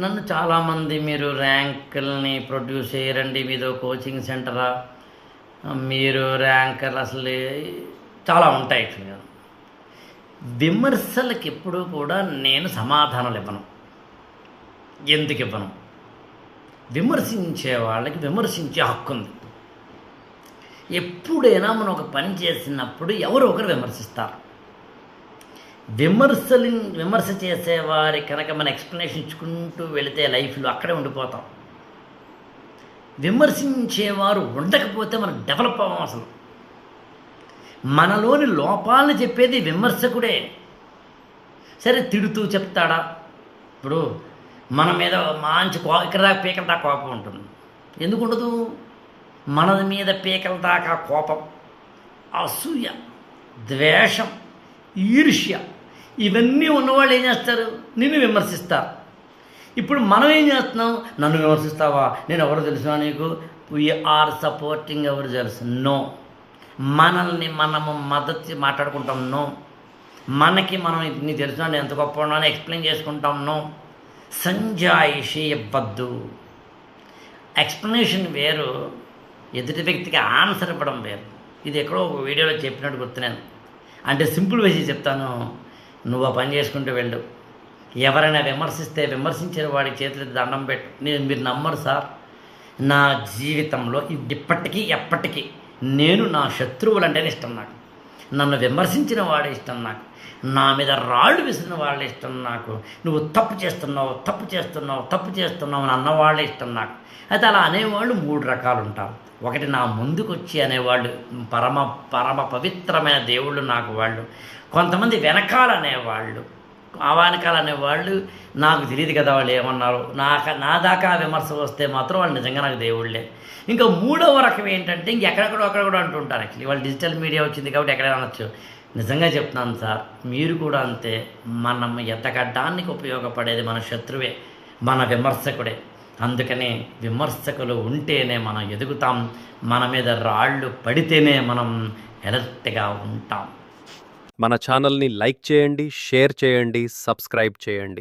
నన్ను చాలామంది మీరు ర్యాంకుల్ని ప్రొడ్యూస్ చేయరండి, మీదో కోచింగ్ సెంటరా, మీరు ర్యాంకర్లు అసలు చాలా ఉంటాయి. యాక్చువల్గా విమర్శలకు ఎప్పుడూ కూడా నేను సమాధానాలు ఇవ్వను. ఎందుకు ఇవ్వను? విమర్శించే వాళ్ళకి విమర్శించే హక్కు ఉంది. ఎప్పుడైనా మనం ఒక పని చేసినప్పుడు ఎవరో ఒకరు విమర్శిస్తారు. విమర్శ చేసేవారి కనుక మన ఎక్స్ప్లెనేషన్ ఇచ్చుకుంటూ వెళితే లైఫ్లో అక్కడే ఉండిపోతాం. విమర్శించేవారు ఉండకపోతే మనం డెవలప్ అవ్వం. అసలు మనలోని లోపాలను చెప్పేది విమర్శకుడే. సరే, తిడుతూ చెప్తాడా? ఇప్పుడు మన మీద మంచి ఇక్కడ దాకా పీకల దాకా కోపం ఉంటుంది. ఎందుకు ఉండదు? మన మీద పీకల దాకా కోపం, అసూయ, ద్వేషం, ఈర్ష్య ఇవన్నీ ఉన్నవాళ్ళు ఏం చేస్తారు? నిన్ను విమర్శిస్తారు. ఇప్పుడు మనం ఏం చేస్తున్నాం? నన్ను విమర్శిస్తావా? నేను ఎవరు తెలుసా నీకు? వీఆర్ సపోర్టింగ్ ఎవరు తెలుసు? నో. మనల్ని మనము మద్దతు మాట్లాడుకుంటాం. నో. మనకి మనం నీకు తెలుసు నేను ఎంత గొప్ప అని ఎక్స్ప్లెయిన్ చేసుకుంటాం. నో. సంజాయిషి ఇవ్వద్దు. ఎక్స్ప్లెనేషన్ వేరు, ఎదుటి వ్యక్తికి ఆన్సర్ ఇవ్వడం వేరు. ఇది ఎక్కడో ఒక వీడియోలో చెప్పినట్టు గుర్తున్నాను. అంటే సింపుల్ వేసి చెప్తాను, నువ్వు ఆ పని చేసుకుంటూ వెళ్ళు. ఎవరైనా విమర్శిస్తే విమర్శించిన వాడికి చేతులు దండం పెట్టు. మీరు నమ్మరు సార్, నా జీవితంలో ఇప్పటికీ ఎప్పటికీ నేను నా శత్రువులు అంటేనే ఇష్టం. నాకు నన్ను విమర్శించిన వాడే ఇష్టం. నాకు నా మీద రాళ్ళు విసిరిన వాళ్ళే ఇష్టం. నాకు నువ్వు తప్పు చేస్తున్నావు అని అన్నవాళ్ళే ఇష్టం నాకు. అయితే అలా అనేవాళ్ళు 3 రకాలు ఉంటారు. ఒకటి, నా ముందుకు వచ్చి అనేవాళ్ళు పరమ పవిత్రమైన దేవుళ్ళు నాకు వాళ్ళు. కొంతమంది వెనకాల అనేవాళ్ళు, వెనకాల అనేవాళ్ళు నాకు తెలియదు కదా వాళ్ళు ఏమన్నారు, నా దాకా విమర్శ వస్తే మాత్రం వాళ్ళు నిజంగా నాకు దేవుళ్ళే. ఇంకా 3వ రకం ఏంటంటే అక్కడెక్కడో అంటుంటారు. యాక్చువల్లీ వాళ్ళు డిజిటల్ మీడియా వచ్చింది కాబట్టి ఎక్కడైనా అనొచ్చు. నిజంగా చెప్తున్నాను సార్, మీరు కూడా అంతే. మనం ఎదగడానికి ఉపయోగపడేది మన శత్రువే, మన విమర్శకుడే. అందుకనే విమర్శకులు ఉంటేనే మనం ఎదుగుతాం. మన మీద రాళ్ళు పడితేనే మనం ఎలర్ట్గా ఉంటాం. మన ఛానల్ని లైక్ చేయండి, షేర్ చేయండి, సబ్స్క్రైబ్ చేయండి.